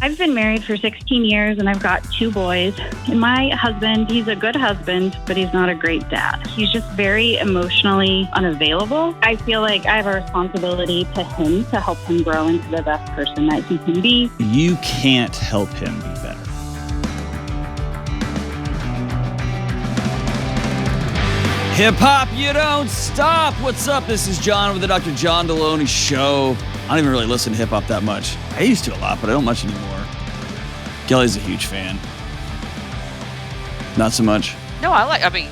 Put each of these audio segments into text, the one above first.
I've been married for 16 years and I've got 2 boys. And my husband, he's a good husband, but he's not a great dad. He's just very emotionally unavailable. I feel like I have a responsibility to him to help him grow into the best person that he can be. You can't help him be better. Hip hop, you don't stop. What's up? This is John with the Dr. John Delony Show. I don't even really listen to hip hop that much. I used to a lot, but I don't much anymore. Kelly's a huge fan. Not so much. No,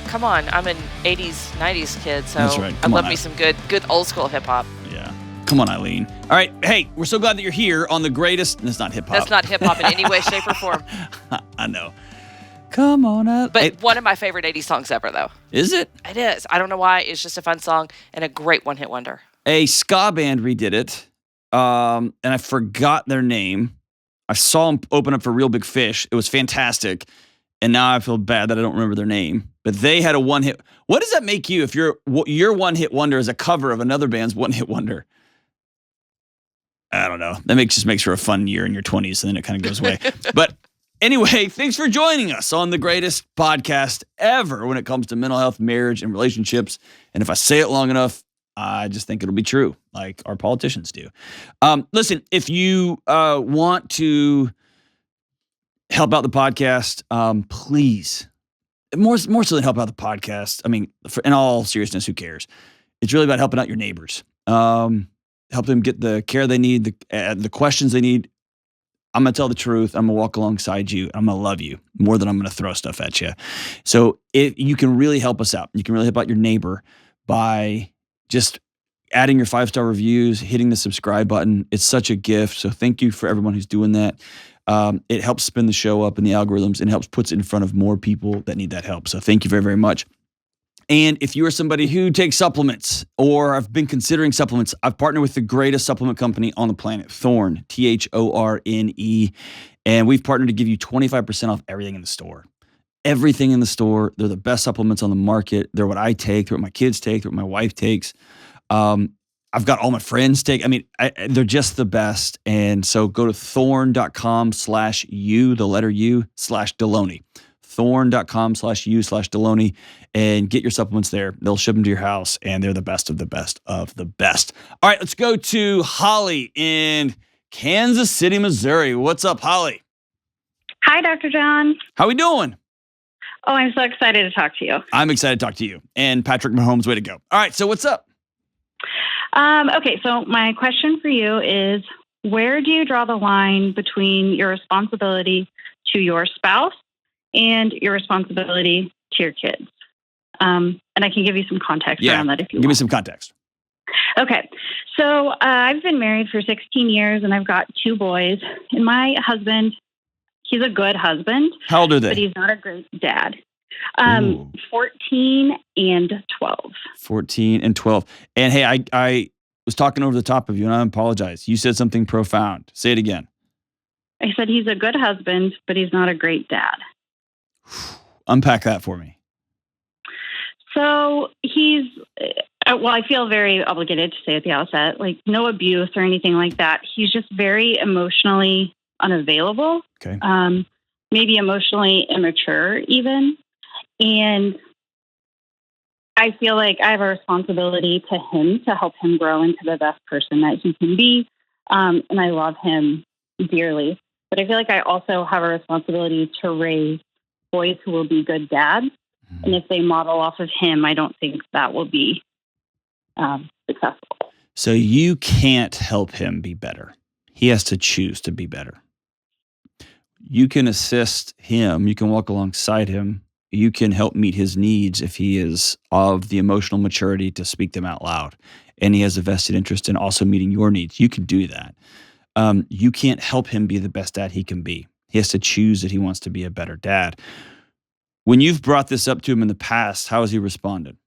come on. I'm an 80s, 90s kid, so That's right. I love me some good old school hip hop. Yeah. Come on, Eileen. All right. Hey, we're so glad that you're here on the greatest. That's not hip hop. That's not hip hop in any way, shape, or form. I know. Come on up. But hey, one of my favorite 80s songs ever, though. Is it? It is. I don't know why. It's just a fun song and a great one-hit wonder. A ska band redid it, and I forgot their name. I saw them open up for Real Big Fish. It was fantastic, and now I feel bad that I don't remember their name. But they had a one-hit. What does that make you if your one-hit wonder is a cover of another band's one-hit wonder? I don't know. That just makes for a fun year in your 20s, and then it kind of goes away. But anyway, thanks for joining us on the greatest podcast ever when it comes to mental health, marriage, and relationships. And if I say it long enough, I just think it'll be true, like our politicians do. Listen, if you want to help out the podcast, please, more so than help out the podcast. I mean, in all seriousness, who cares? It's really about helping out your neighbors. Help them get the care they need, the questions they need. I'm going to tell the truth. I'm going to walk alongside you. I'm going to love you more than I'm going to throw stuff at you. So you can really help us out. You can really help out your neighbor by just adding your 5-star reviews, hitting the subscribe button. It's such a gift. So thank you for everyone who's doing that. It helps spin the show up in the algorithms and helps puts it in front of more people that need that help. So thank you very, very much. And if you are somebody who takes supplements or have been considering supplements, I've partnered with the greatest supplement company on the planet, Thorne, Thorne. And we've partnered to give you 25% off everything in the store. Everything in the store. They're the best supplements on the market. They're what I take. They're what my kids take. They're what my wife takes. I've got all my friends take. I mean, they're just the best. And so go to thorne.com/u, the letter U, /Delony. Thorne.com/u/Delony and get your supplements there. They'll ship them to your house, and they're the best of the best of the best. All right, let's go to Holly in Kansas City, Missouri. What's up, Holly? Hi, Dr. John. How we doing? Oh, I'm so excited to talk to you. I'm excited to talk to you. And Patrick Mahomes, way to go. All right, so what's up? Okay, so my question for you is, where do you draw the line between your responsibility to your spouse and your responsibility to your kids? And I can give you some context around that if you want. Give me some context. Okay. So I've been married for 16 years and I've got 2 boys. And my husband, he's a good husband. How old are they? But he's not a great dad. 14 and 12. 14 and 12. And hey, I was talking over the top of you, and I apologize. You said something profound. Say it again. I said he's a good husband, but he's not a great dad. Unpack that for me. So I feel very obligated to say at the outset, like no abuse or anything like that. He's just very emotionally unavailable. Okay. Maybe emotionally immature even. And I feel like I have a responsibility to him to help him grow into the best person that he can be. And I love him dearly. But I feel like I also have a responsibility to raise boys who will be good dads. And if they model off of him, I don't think that will be successful. So you can't help him be better. He has to choose to be better. You can assist him. You can walk alongside him. You can help meet his needs if he is of the emotional maturity to speak them out loud. And he has a vested interest in also meeting your needs. You can do that. You can't help him be the best dad he can be. He has to choose that he wants to be a better dad. When you've brought this up to him in the past, how has he responded?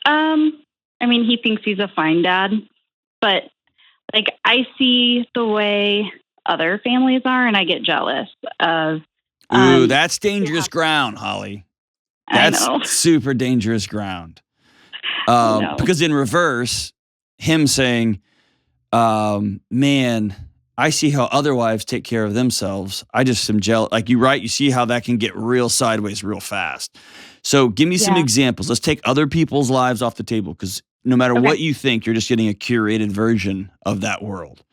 I mean, he thinks he's a fine dad, but like I see the way other families are and I get jealous of. Ooh, that's dangerous ground, Holly. That's super dangerous ground. Because in reverse, him saying, man, I see how other wives take care of themselves. I just am jealous. Like you're right. You see how that can get real sideways real fast. So give me some Yeah. examples. Let's take other people's lives off the table because no matter Okay. what you think, you're just getting a curated version of that world.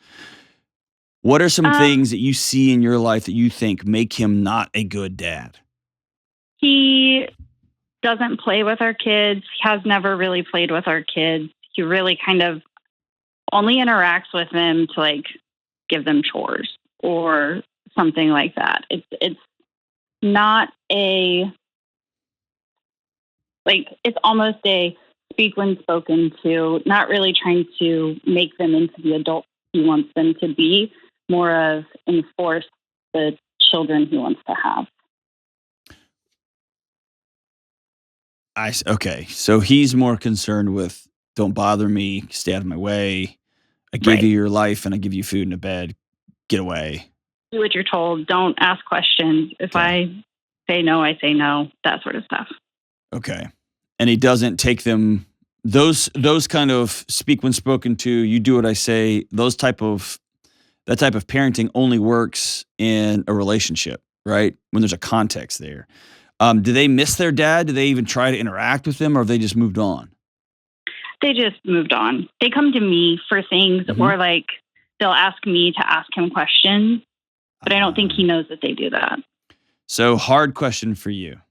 What are some things that you see in your life that you think make him not a good dad? He doesn't play with our kids. He has never really played with our kids. He really kind of only interacts with them to like give them chores or something like that. It's not a like it's almost a speak when spoken to, not really trying to make them into the adults he wants them to be, more of enforce the children he wants to have. Okay, so he's more concerned with don't bother me, stay out of my way. I gave Right. you your life and I give you food and a bed. Get away. Do what you're told. Don't ask questions. If Okay. I say no, I say no, that sort of stuff. Okay. And he doesn't take them those kind of speak when spoken to, you do what I say, that type of parenting only works in a relationship, right? When there's a context there. Do they miss their dad? Do they even try to interact with them or have they just moved on? They just moved on. They come to me for things Mhm. or like they'll ask me to ask him questions, but I don't think he knows that they do that. So hard question for you.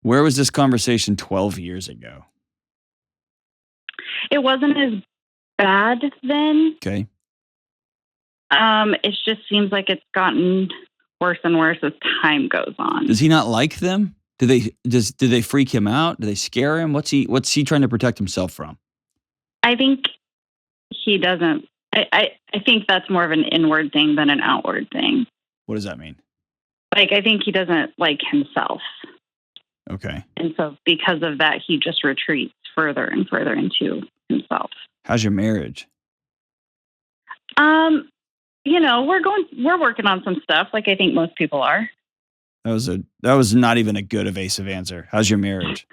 Where was this conversation 12 years ago? It wasn't as bad then. Okay. It just seems like it's gotten worse and worse as time goes on. Does he not like them? Do they freak him out? Do they scare him? What's he trying to protect himself from? I think he doesn't. I think that's more of an inward thing than an outward thing. What does that mean? Like, I think he doesn't like himself. Okay. And so because of that, he just retreats further and further into himself. How's your marriage? We're working on some stuff like I think most people are. That was not even a good evasive answer. How's your marriage?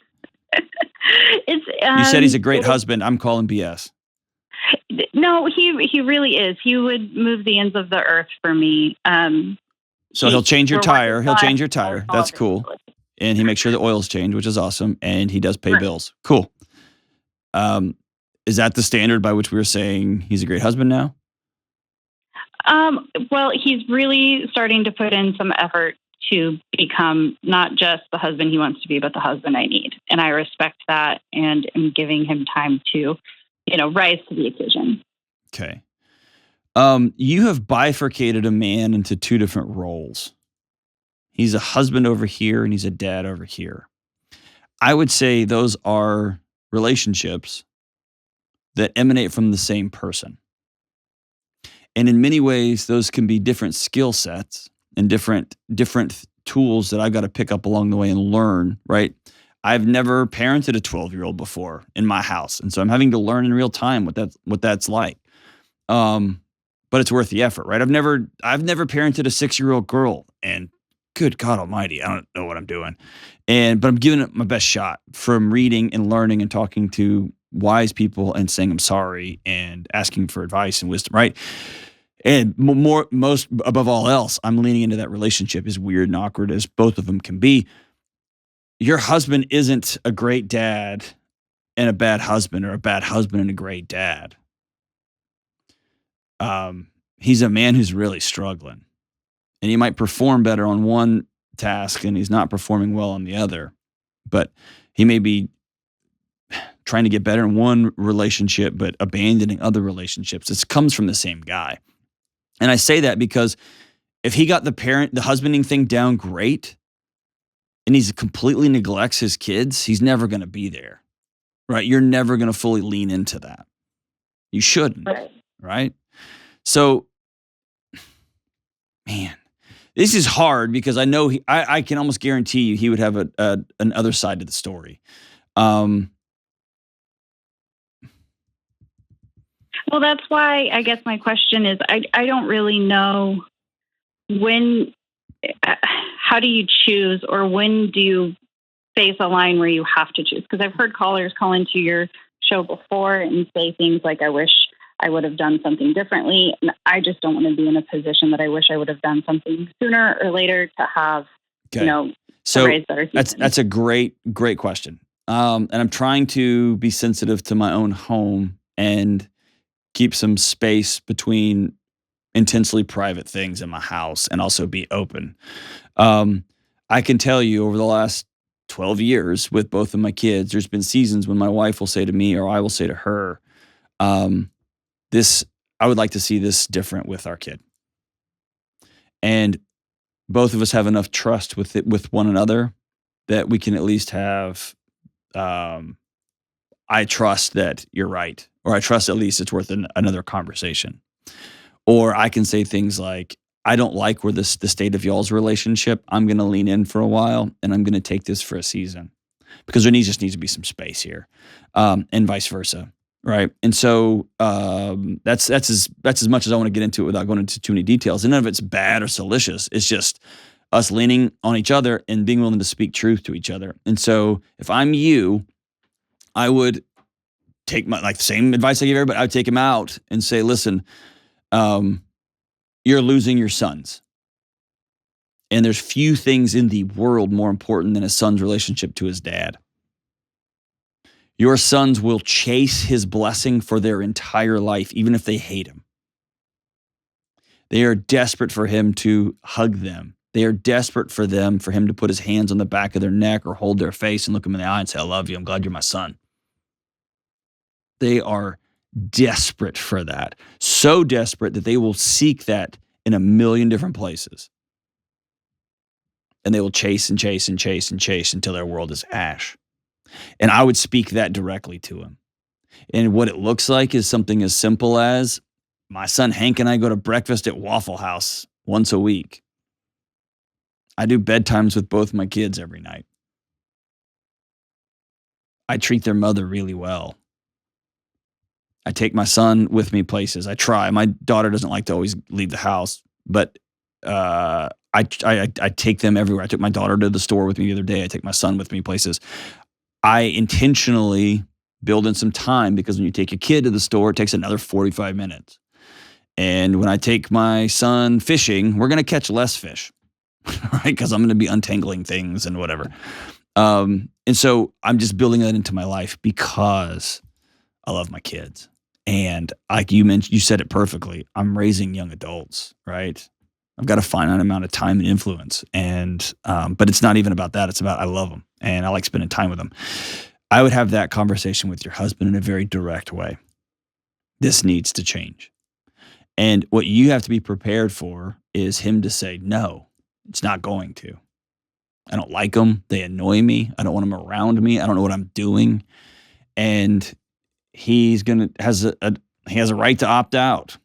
It's You said he's a great husband. I'm calling BS. No, he really is. He would move the ends of the earth for me. So he'll change your we're tire. working He'll on change your tire. all That's of it. cool. And he makes sure the oil's changed, which is awesome. And he does pay Right. bills. Cool. Is that the standard by which we were saying he's a great husband now? Well, he's really starting to put in some effort to become not just the husband he wants to be, but the husband I need. And I respect that and am giving him time to, rise to the occasion. Okay. You have bifurcated a man into two different roles. He's a husband over here and he's a dad over here. I would say those are relationships that emanate from the same person. And in many ways, those can be different skill sets and different tools that I've got to pick up along the way and learn, right? I've never parented a 12-year-old before in my house. And so I'm having to learn in real time what that's like. But it's worth the effort, right? I've never parented a 6-year-old girl, and good God Almighty, I don't know what I'm doing. But I'm giving it my best shot from reading and learning and talking to wise people and saying I'm sorry and asking for advice and wisdom, right? And most above all else, I'm leaning into that relationship, as weird and awkward as both of them can be. Your husband isn't a great dad and a bad husband, or a bad husband and a great dad. He's a man who's really struggling, and he might perform better on one task and he's not performing well on the other, but he may be trying to get better in one relationship, but abandoning other relationships. This comes from the same guy. And I say that because if he got the husbanding thing down great, and he completely neglects his kids, he's never going to be there, right? You're never going to fully lean into that. You shouldn't, right? So, man, this is hard because I know I can almost guarantee you he would have an other side to the story. Well, that's why I guess my question is, I don't really know how do you choose, or when do you face a line where you have to choose? Because I've heard callers call into your show before and say things like, I wish I would have done something differently. And I just don't want to be in a position that I wish I would have done something sooner or later to have, So raise better humans. that's a great question. And I'm trying to be sensitive to my own home and keep some space between intensely private things in my house and also be open. I can tell you over the last 12 years with both of my kids, there's been seasons when my wife will say to me or I will say to her, I would like to see this different with our kid. And both of us have enough trust with one another that we can at least have, I trust that you're right, or I trust at least it's worth another conversation. Or I can say things like, I don't like where the state of y'all's relationship. I'm going to lean in for a while, and I'm going to take this for a season because there just needs to be some space here, and vice versa, right? And so that's as much as I want to get into it without going into too many details. And none of it's bad or salacious. It's just us leaning on each other and being willing to speak truth to each other. And so if I'm you, I would take the same advice I give everybody. I would take him out and say, listen, you're losing your sons. And there's few things in the world more important than a son's relationship to his dad. Your sons will chase his blessing for their entire life, even if they hate him. They are desperate for him to hug them. They are desperate for him to put his hands on the back of their neck or hold their face and look them in the eye and say, I love you. I'm glad you're my son. They are desperate for that. So desperate that they will seek that in a million different places. And they will chase and chase and chase and chase until their world is ash. And I would speak that directly to him. And what it looks like is something as simple as my son Hank and I go to breakfast at Waffle House once a week. I do bedtimes with both my kids every night. I treat their mother really well. I take my son with me places. I try. My daughter doesn't like to always leave the house, but I take them everywhere. I took my daughter to the store with me the other day. I take my son with me places. I intentionally build in some time because when you take your kid to the store, it takes another 45 minutes. And when I take my son fishing, we're going to catch less fish, right? Because I'm going to be untangling things and whatever. And so I'm just building that into my life because I love my kids. And like you mentioned, you said it perfectly. I'm raising young adults, right? I've got a finite amount of time and influence. And, but it's not even about that. It's about, I love them and I like spending time with them. I would have that conversation with your husband in a very direct way. This needs to change. And what you have to be prepared for is him to say, no, it's not going to. I don't like them. They annoy me. I don't want them around me. I don't know what I'm doing. And he has a right to opt out.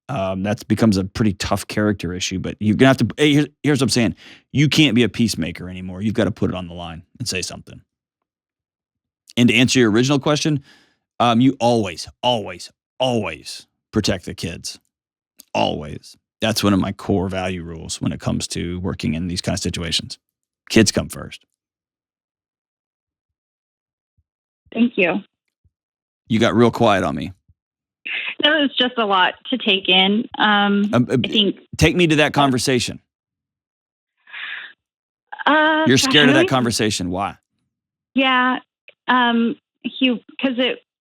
That becomes a pretty tough character issue, but you're going to have to, here's what I'm saying. You can't be a peacemaker anymore. You've got to put it on the line and say something. And to answer your original question, you always, always, always protect the kids. Always. That's one of my core value rules when it comes to working in these kind of situations. Kids come first. Thank you. You got real quiet on me. That was just a lot to take in. I think. Take me to that conversation. You're scared of that conversation. Why? Yeah. Because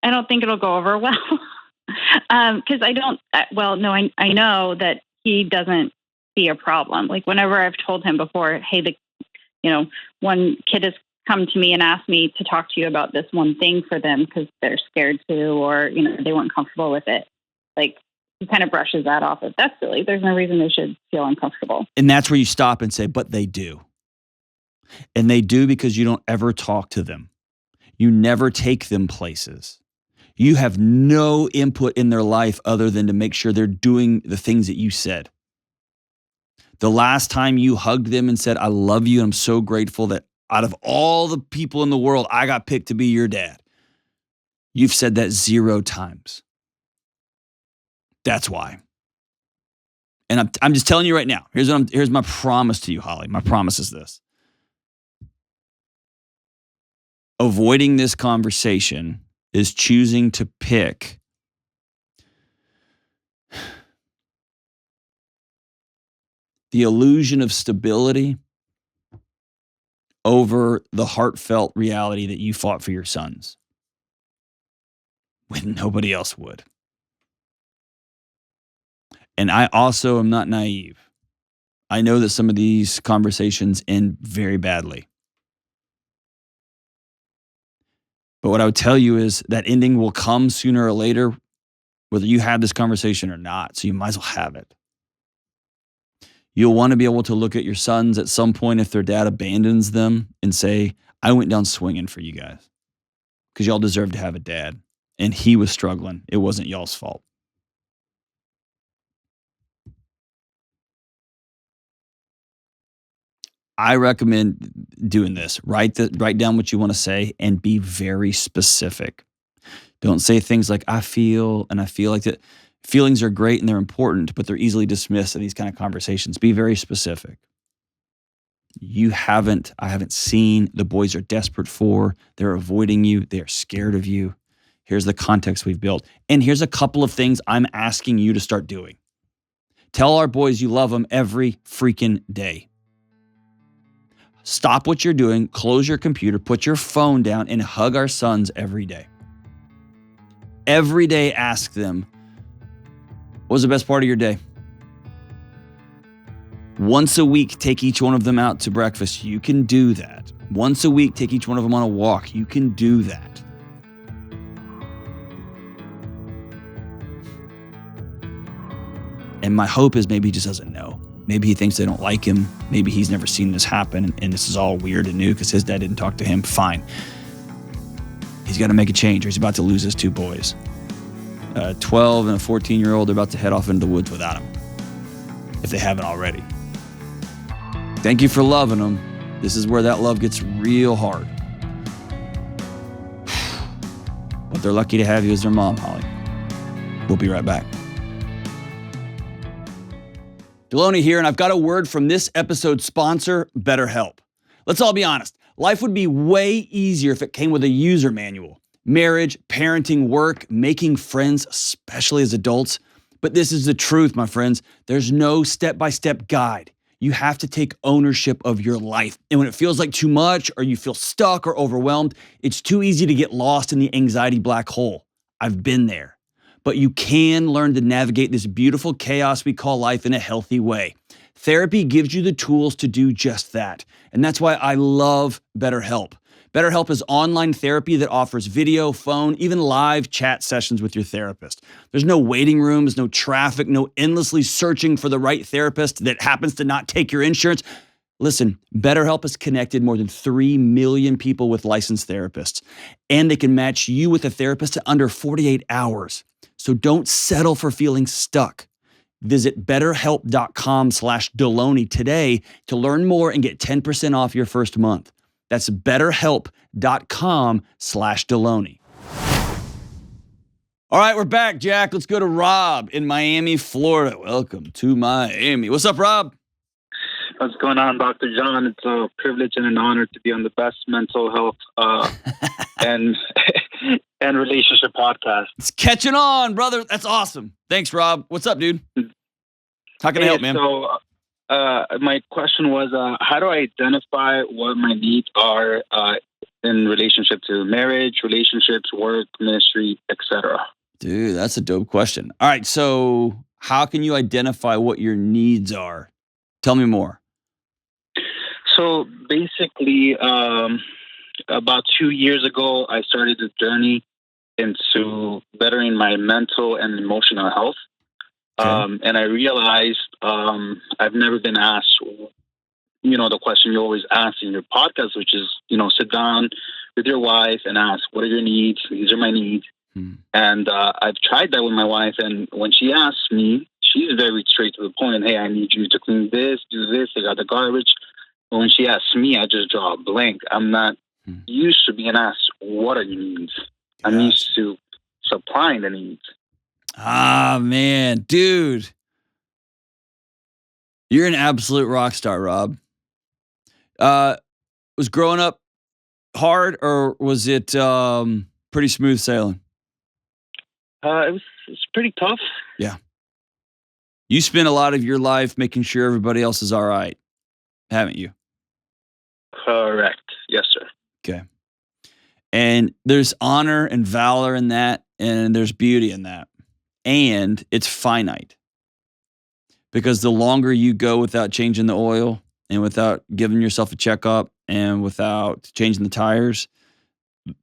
I don't think it'll go over well. Because I know that he doesn't see a problem. Like whenever I've told him before, hey, one kid has come to me and asked me to talk to you about this one thing for them because they're scared to, or, they weren't comfortable with it. Like he kind of brushes that off as that's silly. There's no reason they should feel uncomfortable. And that's where you stop and say, but they do. And they do because you don't ever talk to them. You never take them places. You have no input in their life other than to make sure they're doing the things that you said. The last time you hugged them and said, I love you, and I'm so grateful that out of all the people in the world, I got picked to be your dad. You've said that 0 times. That's why. And I'm just telling you right now, here's my promise to you, Holly. My promise is this. Avoiding this conversation is choosing to pick the illusion of stability over the heartfelt reality that you fought for your sons when nobody else would. And I also am not naive. I know that some of these conversations end very badly. But what I would tell you is that ending will come sooner or later, whether you have this conversation or not. So you might as well have it. You'll want to be able to look at your sons at some point if their dad abandons them and say, I went down swinging for you guys because y'all deserve to have a dad. And he was struggling. It wasn't y'all's fault. I recommend doing this. Write down what you want to say and be very specific. Don't say things like, I feel, and I feel like that. Feelings are great and they're important, but they're easily dismissed in these kind of conversations. Be very specific. I haven't seen, the boys are desperate for, they're avoiding you, they're scared of you. Here's the context we've built. And here's a couple of things I'm asking you to start doing. Tell our boys you love them every freaking day. Stop what you're doing, close your computer, put your phone down, and hug our sons every day. Every day, ask them, what was the best part of your day? Once a week, take each one of them out to breakfast. You can do that. Once a week, take each one of them on a walk. You can do that. And my hope is maybe he just doesn't know. Maybe he thinks they don't like him. Maybe he's never seen this happen, and this is all weird and new because his dad didn't talk to him. Fine. He's got to make a change or he's about to lose his two boys. A 12 and a 14-year-old are about to head off into the woods without him, if they haven't already. Thank you for loving them. This is where that love gets real hard. But they're lucky to have you as their mom, Holly. We'll be right back. Delony here, and I've got a word from this episode's sponsor, BetterHelp. Let's all be honest. Life would be way easier if it came with a user manual. Marriage, parenting, work, making friends, especially as adults. But this is the truth, my friends. There's no step-by-step guide. You have to take ownership of your life. And when it feels like too much or you feel stuck or overwhelmed, it's too easy to get lost in the anxiety black hole. I've been there. But you can learn to navigate this beautiful chaos we call life in a healthy way. Therapy gives you the tools to do just that. And that's why I love BetterHelp. BetterHelp is online therapy that offers video, phone, even live chat sessions with your therapist. There's no waiting rooms, no traffic, no endlessly searching for the right therapist that happens to not take your insurance. Listen, BetterHelp has connected more than 3 million people with licensed therapists, and they can match you with a therapist in under 48 hours. So don't settle for feeling stuck. Visit betterhelp.com/Delony today to learn more and get 10% off your first month. That's betterhelp.com/Delony. All right, we're back, Jack. Let's go to Rob in Miami, Florida. Welcome to Miami. What's up, Rob? What's going on, Dr. John? It's a privilege and an honor to be on the best mental health and relationship podcast. It's catching on, brother. That's awesome. Thanks, Rob. What's up, dude? How can I help, man? So my question was, how do I identify what my needs are in relationship to marriage, relationships, work, ministry, etc.? Dude, that's a dope question. All right, so how can you identify what your needs are? Tell me more. So basically, about 2 years ago, I started a journey into bettering my mental and emotional health. Okay. And I realized I've never been asked, the question you always ask in your podcast, which is, sit down with your wife and ask, what are your needs? These are my needs. And I've tried that with my wife. And when she asks me, she's very straight to the point. Hey, I need you to clean this, do this, I got the garbage. But when she asks me, I just draw a blank. I'm not used to being asked, what are your needs? I'm used to supplying the needs. Ah, man, dude. You're an absolute rock star, Rob. Was growing up hard or was it pretty smooth sailing? It's pretty tough. Yeah. You spend a lot of your life making sure everybody else is all right, haven't you? Correct. Yes, sir. Okay. And there's honor and valor in that, and there's beauty in that. And it's finite. Because the longer you go without changing the oil and without giving yourself a checkup and without changing the tires,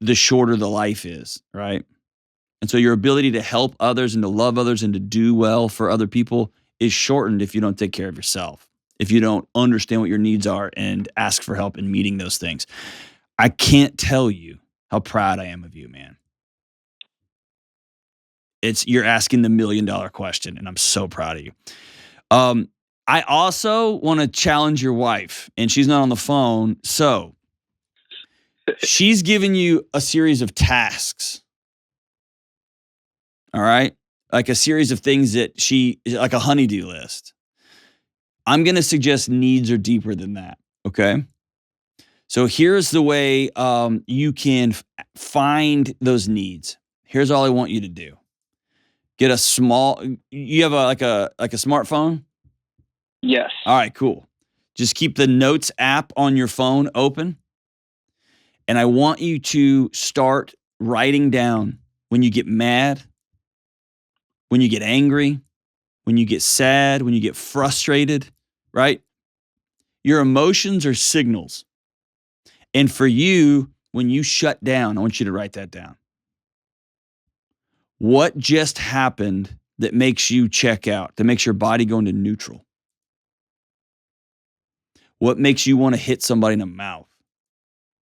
the shorter the life is, right? And so your ability to help others and to love others and to do well for other people is shortened if you don't take care of yourself, if you don't understand what your needs are and ask for help in meeting those things. I can't tell you how proud I am of you, man. You're asking the $1 million question, and I'm so proud of you. I also want to challenge your wife, and she's not on the phone. So she's giving you a series of tasks. All right. Like a series of things that like a honey-do list. I'm going to suggest needs are deeper than that. Okay. So here's the way you can find those needs. Here's all I want you to do. Get a small, you have like a smartphone? Yes. All right, cool. Just keep the Notes app on your phone open. And I want you to start writing down when you get mad, when you get angry, when you get sad, when you get frustrated, right? Your emotions are signals. And for you, when you shut down, I want you to write that down. What just happened that makes you check out, that makes your body go into neutral? What makes you want to hit somebody in the mouth?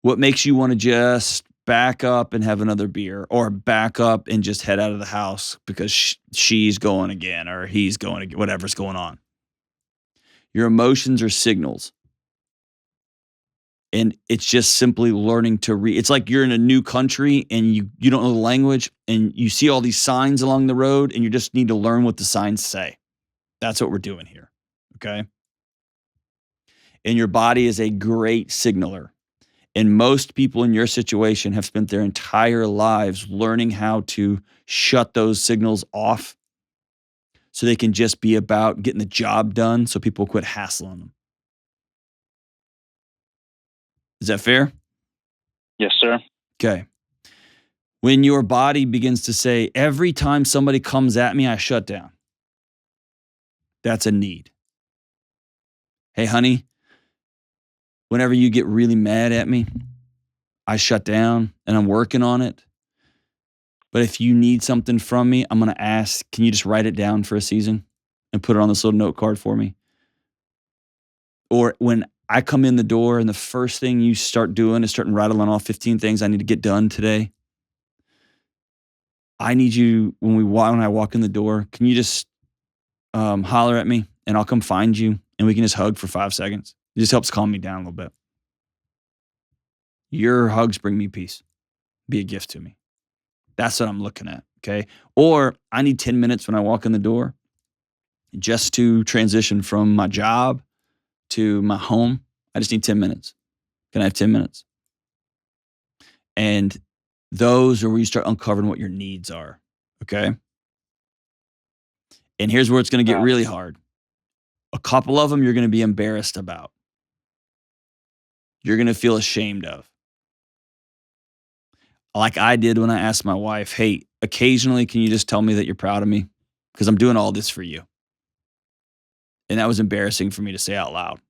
What makes you want to just back up and have another beer, or back up and just head out of the house because she's going again or he's going again, whatever's going on? Your emotions are signals. And it's just simply learning to read. It's like you're in a new country and you don't know the language and you see all these signs along the road and you just need to learn what the signs say. That's what we're doing here, okay? And your body is a great signaler. And most people in your situation have spent their entire lives learning how to shut those signals off so they can just be about getting the job done so people quit hassling them. Is that fair? Yes, sir. Okay. When your body begins to say, every time somebody comes at me, I shut down. That's a need. Hey, honey, whenever you get really mad at me, I shut down and I'm working on it. But if you need something from me, I'm going to ask, can you just write it down for a season and put it on this little note card for me? Or when I come in the door and the first thing you start doing is starting rattling off 15 things I need to get done today. I need you, when I walk in the door, can you just holler at me and I'll come find you and we can just hug for 5 seconds. It just helps calm me down a little bit. Your hugs bring me peace. Be a gift to me. That's what I'm looking at, okay? Or I need 10 minutes when I walk in the door just to transition from my job to my home. I just need 10 minutes. Can I have 10 minutes? And those are where you start uncovering what your needs are, okay? And here's where it's going to get really hard. A couple of them you're going to be embarrassed about. You're going to feel ashamed of. Like I did when I asked my wife, hey, occasionally can you just tell me that you're proud of me? Because I'm doing all this for you. And that was embarrassing for me to say out loud.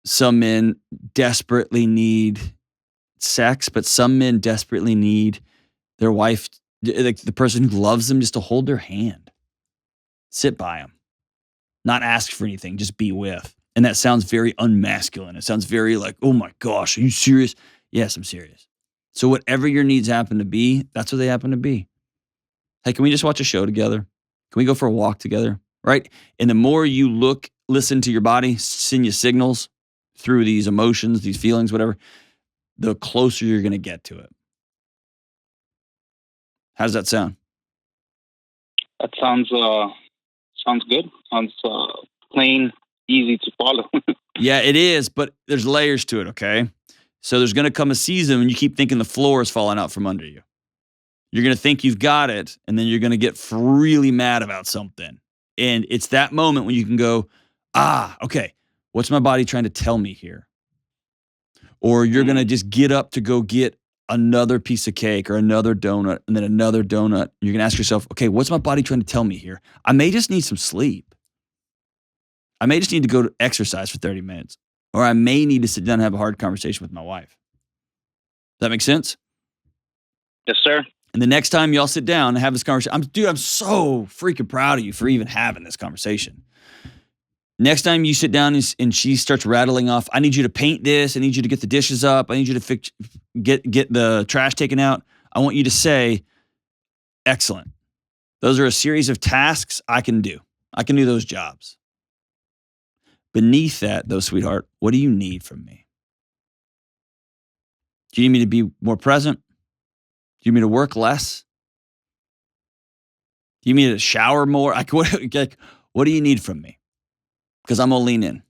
Some men desperately need sex, but some men desperately need their wife, like the person who loves them, just to hold their hand, sit by them, not ask for anything, just be with. And that sounds very unmasculine. It sounds very like, oh my gosh, are you serious? Yes, I'm serious. So whatever your needs happen to be, that's what they happen to be. Hey, can we just watch a show together? Can we go for a walk together? Right? And the more you listen to your body, send you signals through these emotions, these feelings, whatever, the closer you're going to get to it. How does that sound? That sounds good. Sounds plain, easy to follow. Yeah, it is, but there's layers to it, okay? So there's going to come a season when you keep thinking the floor is falling out from under you. You're going to think you've got it, and then you're going to get really mad about something. And it's that moment when you can go, okay, what's my body trying to tell me here? Or you're going to just get up to go get another piece of cake or another donut and then another donut. You're going to ask yourself, okay, what's my body trying to tell me here? I may just need some sleep. I may just need to go to exercise for 30 minutes. Or I may need to sit down and have a hard conversation with my wife. Does that make sense? Yes, sir. And the next time y'all sit down and have this conversation, I'm so freaking proud of you for even having this conversation. Next time you sit down and she starts rattling off, I need you to paint this. I need you to get the dishes up. I need you to get the trash taken out. I want you to say, excellent. Those are a series of tasks I can do. I can do those jobs. Beneath that, though, sweetheart, what do you need from me? Do you need me to be more present? Do you need me to work less? Do you need me to shower more? What do you need from me? Because I'm going to lean in.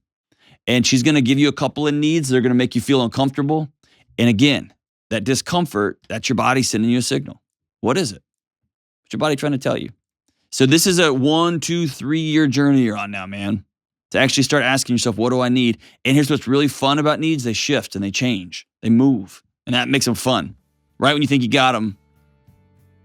And she's going to give you a couple of needs. They're going to make you feel uncomfortable. And again, that discomfort, that's your body sending you a signal. What is it? What's your body trying to tell you? So this is a 1, 2, 3 year journey you're on now, man. To actually start asking yourself, what do I need? And here's what's really fun about needs. They shift and they change. They move. And that makes them fun. Right when you think you got them.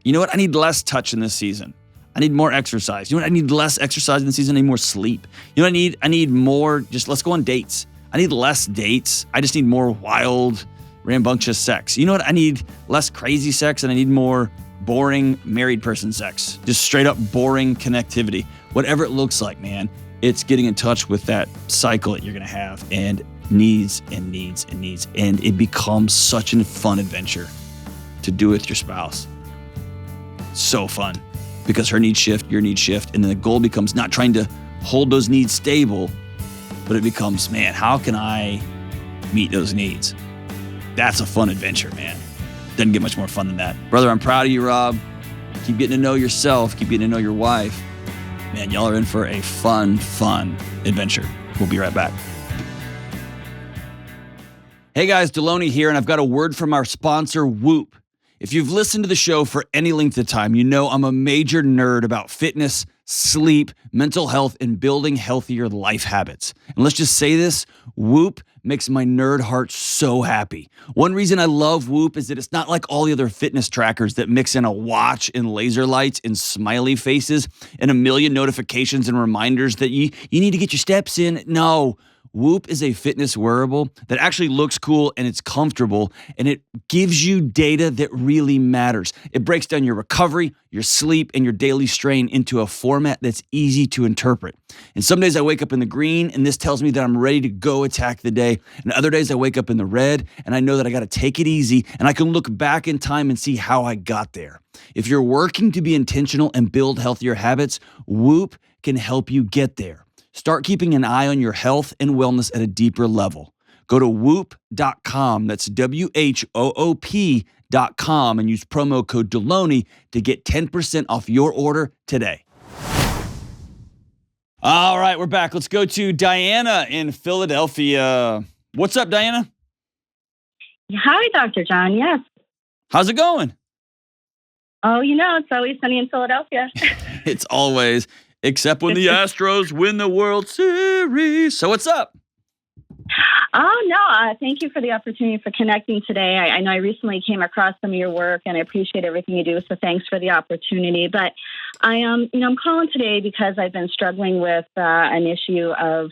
You know what? I need less touch in this season. I need more exercise. You know what? I need less exercise in the season. I need more sleep. You know what I need? I need more, just let's go on dates. I need less dates. I just need more wild, rambunctious sex. You know what? I need less crazy sex and I need more boring married person sex. Just straight up boring connectivity. Whatever it looks like, man, it's getting in touch with that cycle that you're going to have and needs and needs and needs. And it becomes such a fun adventure to do with your spouse. So fun. Because her needs shift, your needs shift, and then the goal becomes not trying to hold those needs stable, but it becomes, man, how can I meet those needs? That's a fun adventure, man. Doesn't get much more fun than that. Brother, I'm proud of you, Rob. Keep getting to know yourself. Keep getting to know your wife. Man, y'all are in for a fun adventure. We'll be right back. Hey guys, Delony here, and I've got a word from our sponsor, Whoop. If you've listened to the show for any length of time, you know I'm a major nerd about fitness, sleep, mental health, and building healthier life habits. And let's just say this, Whoop makes my nerd heart so happy. One reason I love Whoop is that it's not like all the other fitness trackers that mix in a watch and laser lights and smiley faces and a million notifications and reminders that you need to get your steps in. No. Whoop is a fitness wearable that actually looks cool and it's comfortable and it gives you data that really matters. It breaks down your recovery, your sleep, and your daily strain into a format that's easy to interpret. And some days I wake up in the green and this tells me that I'm ready to go attack the day. And other days I wake up in the red and I know that I got to take it easy and I can look back in time and see how I got there. If you're working to be intentional and build healthier habits, Whoop can help you get there. Start keeping an eye on your health and wellness at a deeper level. Go to whoop.com, that's WHOOP.com, and use promo code Delony to get 10% off your order today. All right, we're back. Let's go to Diana in Philadelphia. What's up, Diana? Hi, Dr. John. Yes. How's it going? Oh, it's always sunny in Philadelphia. It's always, except when the Astros win the World Series. So what's up? Oh, no. Thank you for the opportunity for connecting today. I know I recently came across some of your work and I appreciate everything you do. So thanks for the opportunity. But I'm calling today because I've been struggling with an issue of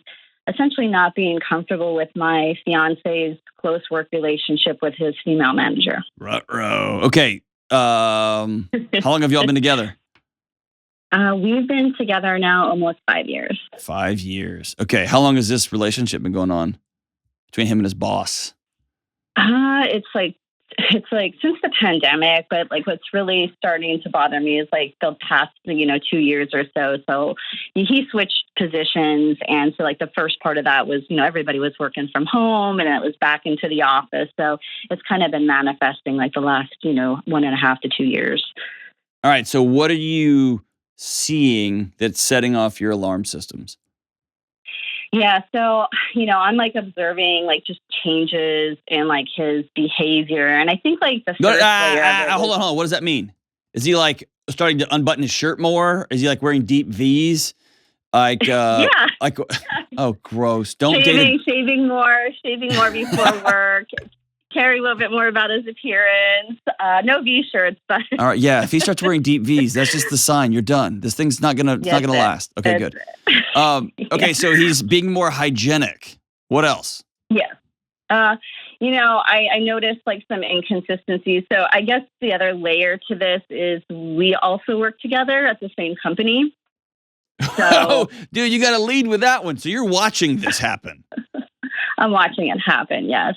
essentially not being comfortable with my fiance's close work relationship with his female manager. Ruh-roh. Okay. How long have y'all been together? We've been together now almost 5 years. 5 years. Okay. How long has this relationship been going on between him and his boss? It's like since the pandemic, but like what's really starting to bother me is like the past, 2 years or so. So he switched positions. And so like the first part of that was, everybody was working from home and it was back into the office. So it's kind of been manifesting like the last, 1.5 to 2 years. All right. So what are you seeing that's setting off your alarm systems? Yeah. So, I'm like observing like just changes in like his behavior. And I think like the first layer of it hold on. What does that mean? Is he like starting to unbutton his shirt more? Is he like wearing deep V's? Like, Yeah. like, oh, gross. Don't date shaving more before work. Care a little bit more about his appearance. No V shirts, but all right, yeah. If he starts wearing deep V's, that's just the sign. You're done. This thing's not gonna last. Okay, good. Okay, so he's being more hygienic. What else? Yes. I noticed like some inconsistencies. So I guess the other layer to this is we also work together at the same company. So, oh, dude, you got to lead with that one. So you're watching this happen. I'm watching it happen. Yes.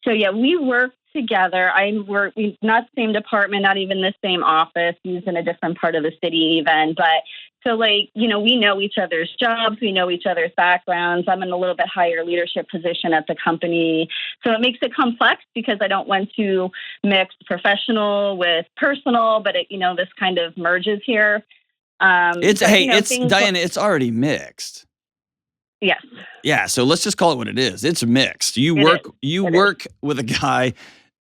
So yeah, we work together. We're not the same department, not even the same office. He's in a different part of the city even. But so like, we know each other's jobs. We know each other's backgrounds. I'm in a little bit higher leadership position at the company. So it makes it complex because I don't want to mix professional with personal, but this kind of merges here. Diana, it's already mixed. Yes. Yeah, so let's just call it what it is. It's mixed. You work with a guy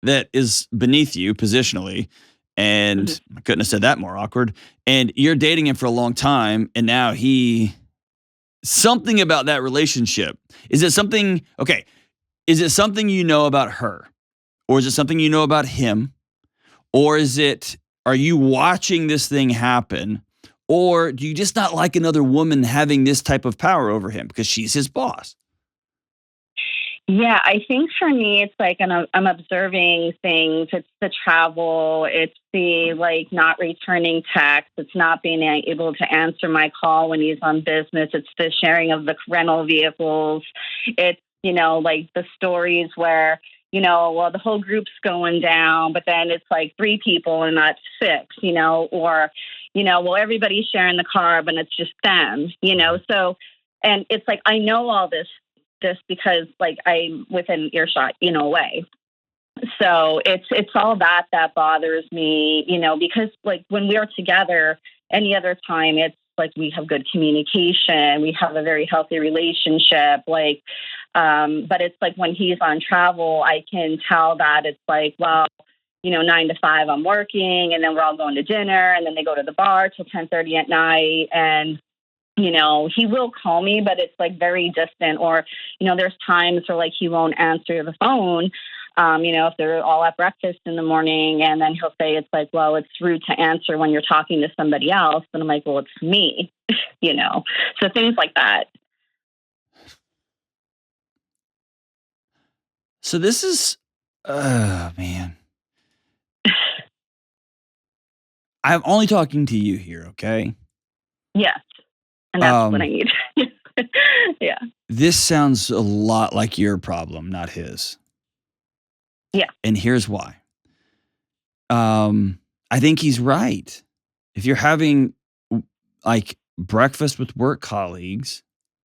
that is beneath you positionally, and I couldn't have said that more awkward. And you're dating him for a long time, and now something about that relationship. Is it something you know about her? Or is it something you know about him? Or are you watching this thing happen? Or do you just not like another woman having this type of power over him because she's his boss? Yeah, I think for me, it's like I'm observing things. It's the travel. It's the not returning text. It's not being able to answer my call when he's on business. It's the sharing of the rental vehicles. It's, the stories where, the whole group's going down, but then it's like 3 people and not 6, or everybody's sharing the car, but it's just them, so, and it's like, I know all this because I'm within earshot, away. So it's all that bothers me, because when we're together, any other time, it's like we have good communication, we have a very healthy relationship, but it's like when he's on travel, I can tell that it's like, well, 9 to 5, I'm working, and then we're all going to dinner, and then they go to the bar till 10:30 at night. And, he will call me, but it's very distant, or, there's times where he won't answer the phone, if they're all at breakfast in the morning, and then he'll say, it's like, well, it's rude to answer when you're talking to somebody else. And I'm like, well, it's me, so things like that. So this is, man. I'm only talking to you here, okay? Yes. And that's what I need. Yeah. This sounds a lot like your problem, not his. Yeah. And here's why. I think he's right. If you're having breakfast with work colleagues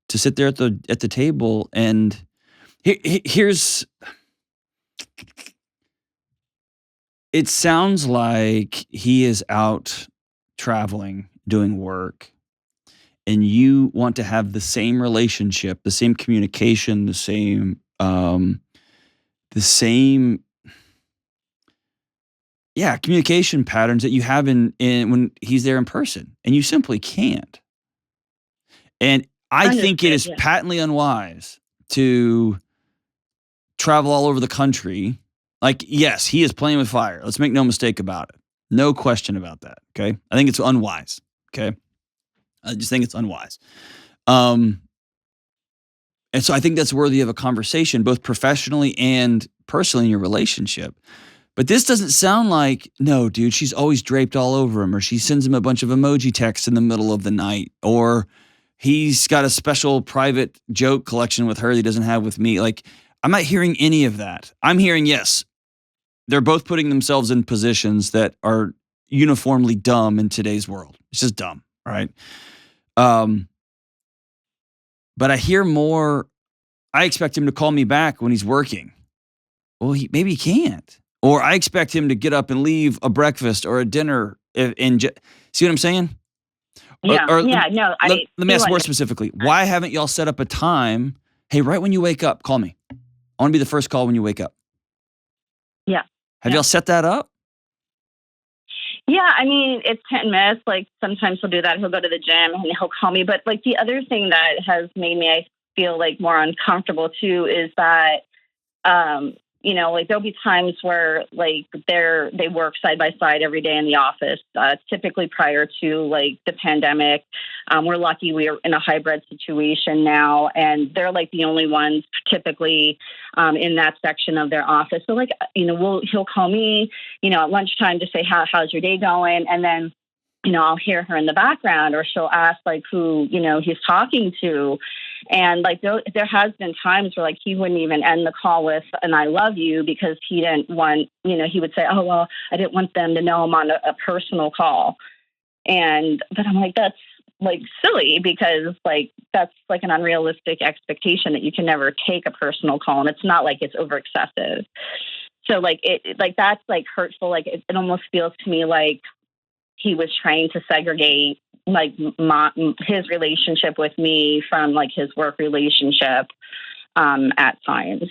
to sit there at the table, and here's, it sounds like he is out traveling, doing work, and you want to have the same relationship, the same communication, the same communication patterns that you have in when he's there in person, and you simply can't. And I think it is patently unwise to travel all over the country. Yes, he is playing with fire. Let's make no mistake about it. No question about that, okay? I think it's unwise, okay? I just think it's unwise. And so I think that's worthy of a conversation, both professionally and personally in your relationship. But this doesn't sound like, no, dude, she's always draped all over him, or she sends him a bunch of emoji texts in the middle of the night, or he's got a special private joke collection with her that he doesn't have with me. I'm not hearing any of that. I'm hearing, yes, they're both putting themselves in positions that are uniformly dumb in today's world. It's just dumb, right? But I hear more, I expect him to call me back when he's working. Well, maybe he can't. Or I expect him to get up and leave a breakfast or a dinner. See what I'm saying? Yeah. Let me ask more specifically. Why haven't y'all set up a time? Hey, right when you wake up, call me. I want to be the first call when you wake up. Yeah. Have y'all set that up? Yeah, I mean, it's hit and miss. Like sometimes he'll do that. He'll go to the gym and he'll call me. But like the other thing that has made me I feel like more uncomfortable too is that like there'll be times where like they work side by side every day in the office. Typically prior to like the pandemic, we're lucky we're in a hybrid situation now, and they're like the only ones typically in that section of their office. So like he'll call me at lunchtime to say how's your day going, and then I'll hear her in the background, or she'll ask like who he's talking to. And like there has been times where like he wouldn't even end the call with an "I love you" because he didn't want, he would say, "Oh well, I didn't want them to know I'm on a personal call." But I'm like, that's like silly, because like that's like an unrealistic expectation that you can never take a personal call, and it's not like it's over excessive. So like that's like hurtful. Like it almost feels to me like he was trying to segregate like his relationship with me from like his work relationship at times.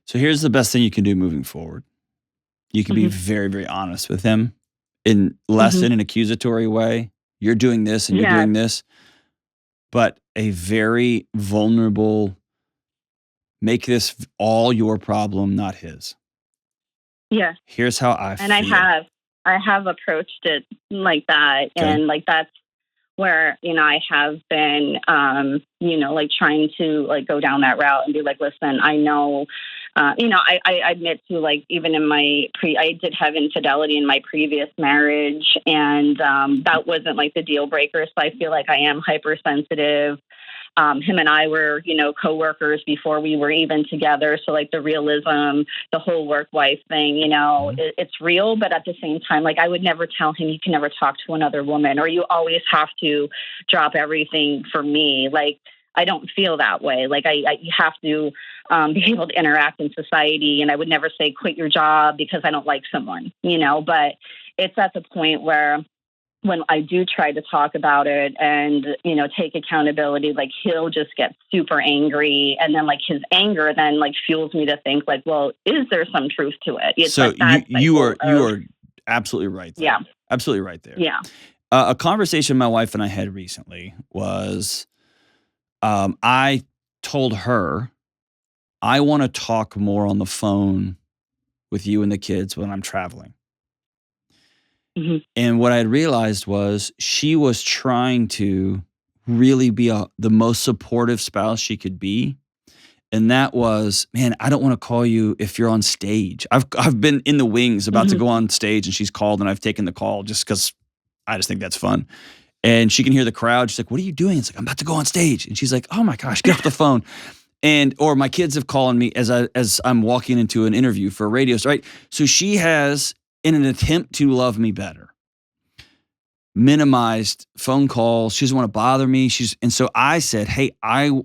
So here's the best thing you can do moving forward. You can be very, very honest with him in less in an accusatory way. You're doing this and you're doing this, but a very vulnerable, make this all your problem, not his. Yeah. Here's how I feel. And I have approached it like that. Okay. And like, that's where, I have been, like trying to like go down that route and be like, listen, I know, I admit to like, even in I did have infidelity in my previous marriage, and that wasn't like the deal breaker. So I feel like I am hypersensitive. Him and I were, coworkers before we were even together. So like the realism, the whole work-wife thing, it's real. But at the same time, like I would never tell him, you can never talk to another woman, or you always have to drop everything for me. Like, I don't feel that way. Like you have to be able to interact in society. And I would never say quit your job because I don't like someone, but it's at the point where when I do try to talk about it and, take accountability, like he'll just get super angry. And then like his anger then like fuels me to think like, well, is there some truth to it? It's so like you are absolutely right there. Yeah. Absolutely right there. Yeah. A conversation my wife and I had recently was, I told her, I want to talk more on the phone with you and the kids when I'm traveling. And what I realized was she was trying to really be the most supportive spouse she could be. And that was, man, I don't want to call you if you're on stage. I've been in the wings about to go on stage, and she's called, and I've taken the call just because I just think that's fun. And she can hear the crowd. She's like, "What are you doing?" It's like, "I'm about to go on stage." And she's like, "Oh my gosh, get off the phone." Or my kids have called me as I'm walking into an interview for a radio show, right? So she has, in an attempt to love me better, minimized phone calls. She doesn't want to bother me. And so I said, "Hey, I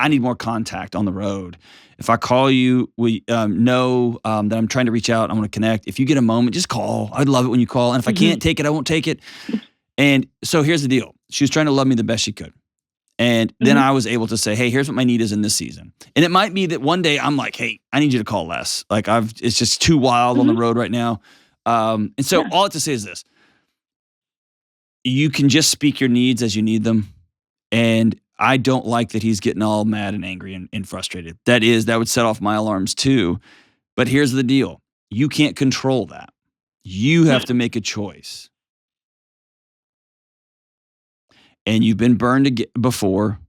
need more contact on the road. If I call you, we know that I'm trying to reach out. I want to connect. If you get a moment, just call. I'd love it when you call. And if I can't take it, I won't take it." And so here's the deal. She was trying to love me the best she could. And then I was able to say, "Hey, here's what my need is in this season." And it might be that one day I'm like, "Hey, I need you to call less. Like it's just too wild on the road right now." And so all I have to say is this. You can just speak your needs as you need them. And I don't like that he's getting all mad and angry and frustrated. That would set off my alarms too. But here's the deal. You can't control that. You have to make a choice. And you've been burned before.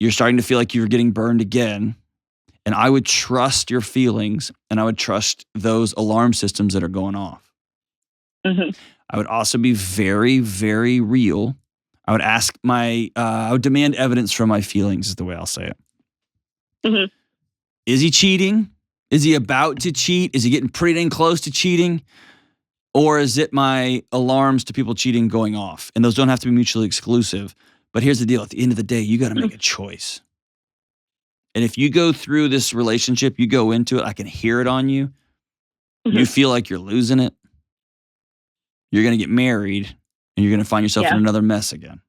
You're starting to feel like you're getting burned again. And I would trust your feelings, and I would trust those alarm systems that are going off. I would also be very, very real. I would I would demand evidence from my feelings, is the way I'll say it. Is he cheating? Is he about to cheat? Is he getting pretty dang close to cheating? Or is it my alarms to people cheating going off? And those don't have to be mutually exclusive. But here's the deal. At the end of the day, you got to make a choice. And if you go through this relationship, you go into it, I can hear it on you. You feel like you're losing it. You're going to get married, and you're going to find yourself in another mess again.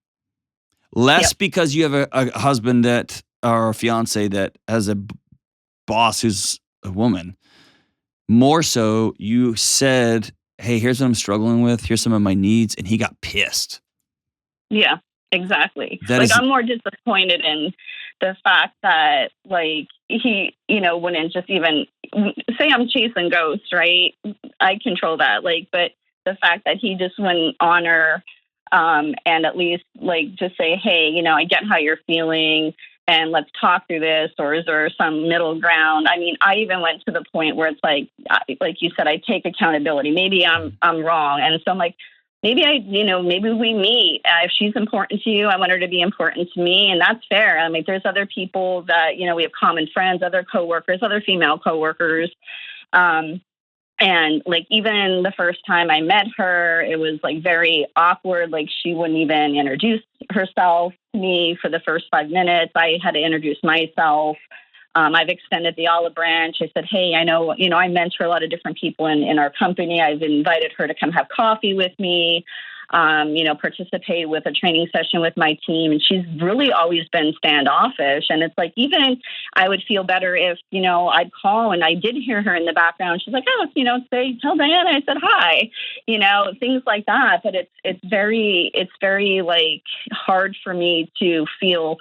Less because you have a husband or a fiance that has a boss who's a woman. More so, you said, hey, here's what I'm struggling with. Here's some of my needs. And he got pissed. Yeah, exactly. That is- I'm more disappointed in the fact that, like, he, wouldn't just even say I'm chasing ghosts, right? I control that. Like, but the fact that he just wouldn't honor and at least, like, just say, hey, I get how you're feeling and let's talk through this, or is there some middle ground? I mean, I even went to the point where it's like you said, I take accountability. Maybe I'm wrong. And so I'm like, maybe maybe we meet. If she's important to you, I want her to be important to me. And that's fair. I mean, there's other people that, we have common friends, other coworkers, other female coworkers. And like, even the first time I met her, it was like very awkward. Like, she wouldn't even introduce herself to me for the first 5 minutes. I had to introduce myself. I've extended the olive branch. I said, hey, I know, I mentor a lot of different people in our company. I've invited her to come have coffee with me, participate with a training session with my team. And she's really always been standoffish. And it's like, even I would feel better if, I'd call and I did hear her in the background. She's like, oh, tell Diana I said hi, things like that. But it's very like hard for me to feel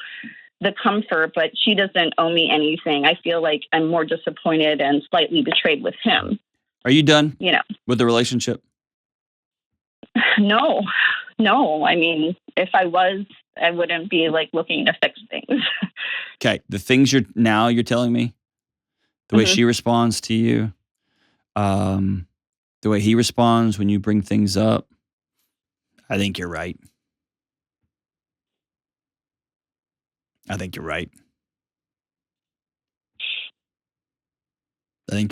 the comfort, but she doesn't owe me anything. I feel like I'm more disappointed and slightly betrayed with him. Are you done with the relationship? No. I mean, if I was, I wouldn't be like looking to fix things. Okay. The things you're telling me, the way she responds to you, the way he responds when you bring things up, I think you're right. I think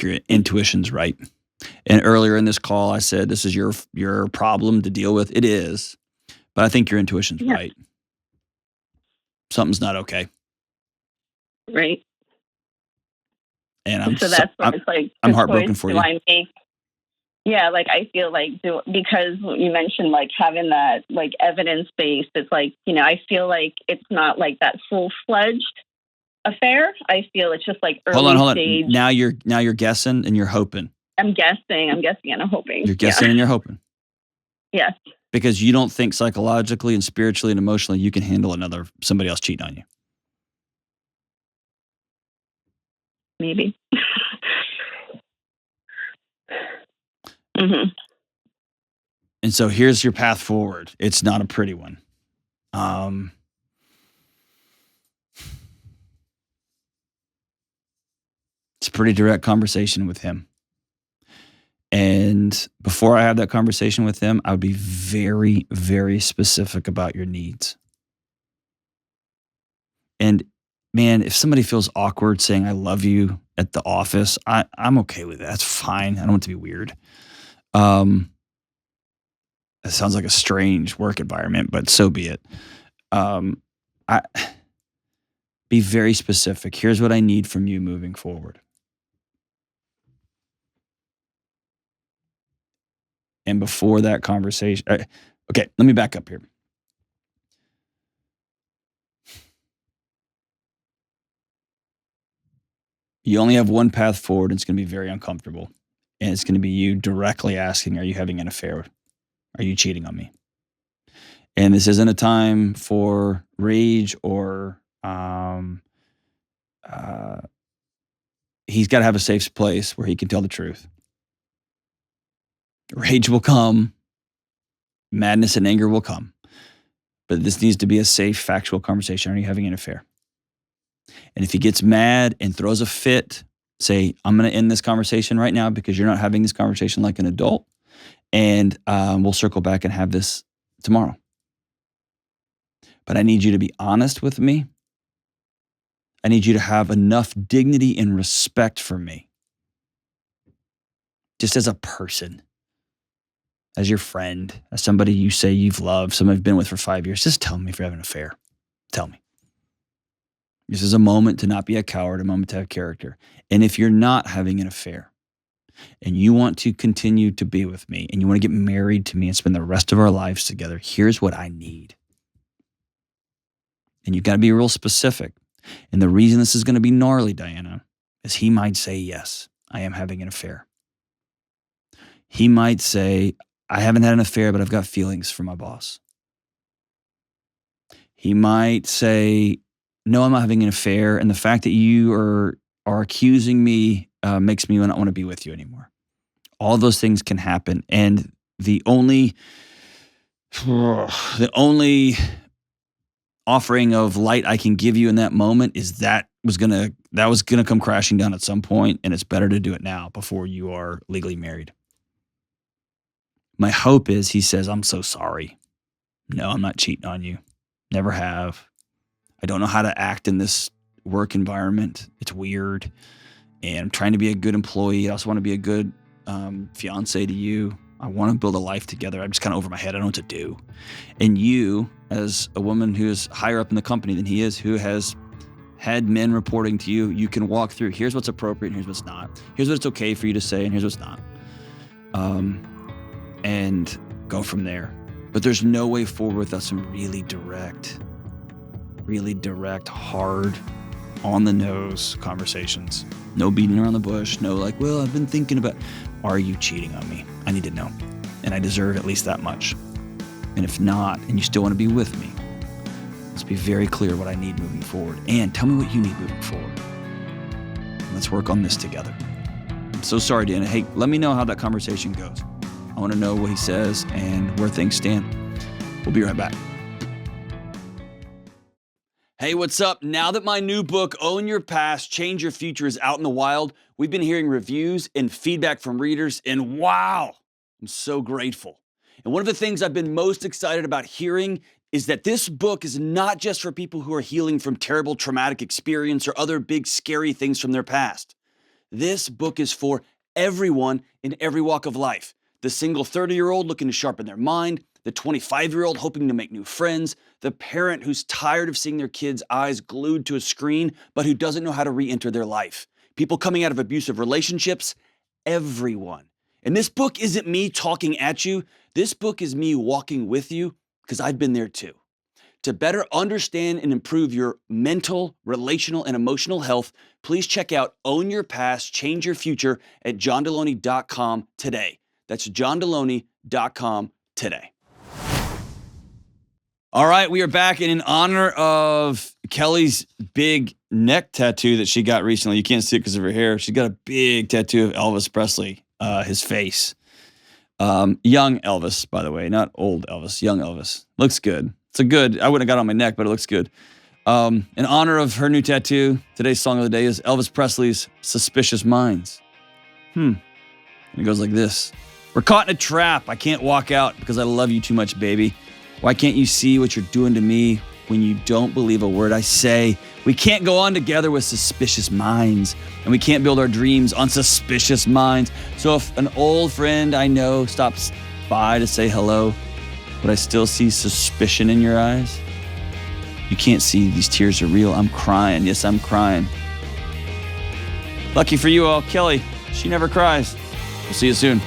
your intuition's right. And earlier in this call, I said, this is your problem to deal with. It is, but I think your intuition's right. Something's not okay. Right. And I'm it's like, I'm heartbroken for you. Yeah, like I feel like because you mentioned like having that like evidence based, it's like, I feel like it's not like that full-fledged affair. I feel it's just like early stage. Now you're guessing and you're hoping. I'm guessing and I'm hoping. You're guessing and you're hoping. Yes. Because you don't think psychologically and spiritually and emotionally you can handle somebody else cheating on you. Maybe. And so here's your path forward. It's not a pretty one. It's a pretty direct conversation with him. And before I have that conversation with him, I would be very, very specific about your needs. And man, if somebody feels awkward saying I love you at the office, I'm okay with that. That's fine. I don't want it to be weird. It sounds like a strange work environment, but so be it. Be very specific. Here's what I need from you moving forward. And before that conversation, okay, let me back up here. You only have one path forward, and it's going to be very uncomfortable. And it's going to be you directly asking, are you having an affair? Are you cheating on me? And this isn't a time for rage or he's got to have a safe place where he can tell the truth. Rage will come. Madness and anger will come. But this needs to be a safe, factual conversation. Are you having an affair? And if he gets mad and throws a fit, say, I'm going to end this conversation right now because you're not having this conversation like an adult. And we'll circle back and have this tomorrow. But I need you to be honest with me. I need you to have enough dignity and respect for me. Just as a person, as your friend, as somebody you say you've loved, somebody you've been with for 5 years. Just tell me if you're having an affair. Tell me. This is a moment to not be a coward, a moment to have character. And if you're not having an affair and you want to continue to be with me and you want to get married to me and spend the rest of our lives together, here's what I need. And you've got to be real specific. And the reason this is going to be gnarly, Diana, is he might say, yes, I am having an affair. He might say, I haven't had an affair, but I've got feelings for my boss. He might say, no, I'm not having an affair, and the fact that you are accusing me makes me not want to be with you anymore. All those things can happen, and the only offering of light I can give you in that moment is that was gonna come crashing down at some point, and it's better to do it now before you are legally married. My hope is he says, I'm so sorry. No, I'm not cheating on you. Never have. I don't know how to act in this work environment. It's weird. And I'm trying to be a good employee. I also want to be a good fiancé to you. I want to build a life together. I'm just kind of over my head. I don't know what to do. And you, as a woman who is higher up in the company than he is, who has had men reporting to you, you can walk through, here's what's appropriate and here's what's not. Here's what it's okay for you to say and here's what's not. And go from there. But there's no way forward without some really direct, hard, on the nose conversations. No beating around the bush. No like, well, I've been thinking about, are you cheating on me? I need to know. And I deserve at least that much. And if not, and you still want to be with me, let's be very clear what I need moving forward. And tell me what you need moving forward. Let's work on this together. I'm so sorry, Dan. Hey, let me know how that conversation goes. I want to know what he says and where things stand. We'll be right back. Hey, what's up? Now that my new book, Own Your Past, Change Your Future, is out in the wild, we've been hearing reviews and feedback from readers, and wow, I'm so grateful. And one of the things I've been most excited about hearing is that this book is not just for people who are healing from terrible traumatic experience or other big scary things from their past. This book is for everyone in every walk of life. The single 30-year-old looking to sharpen their mind, the 25-year-old hoping to make new friends, the parent who's tired of seeing their kids' eyes glued to a screen, but who doesn't know how to re-enter their life. People coming out of abusive relationships, everyone. And this book isn't me talking at you. This book is me walking with you because I've been there too. To better understand and improve your mental, relational, and emotional health, please check out Own Your Past, Change Your Future at johndelony.com today. That's johndelony.com today. All right, we are back, and in honor of Kelly's big neck tattoo that she got recently, you can't see it because of her hair. She's got a big tattoo of Elvis Presley, his face. Young Elvis, by the way, not old Elvis, young Elvis. Looks good. It's a good, I wouldn't have got it on my neck, but it looks good. In honor of her new tattoo, today's song of the day is Elvis Presley's Suspicious Minds. And it goes like this. We're caught in a trap. I can't walk out because I love you too much, baby. Why can't you see what you're doing to me when you don't believe a word I say? We can't go on together with suspicious minds, and we can't build our dreams on suspicious minds. So if an old friend I know stops by to say hello, but I still see suspicion in your eyes, you can't see these tears are real. I'm crying. Yes, I'm crying. Lucky for you all, Kelly, she never cries. We'll see you soon.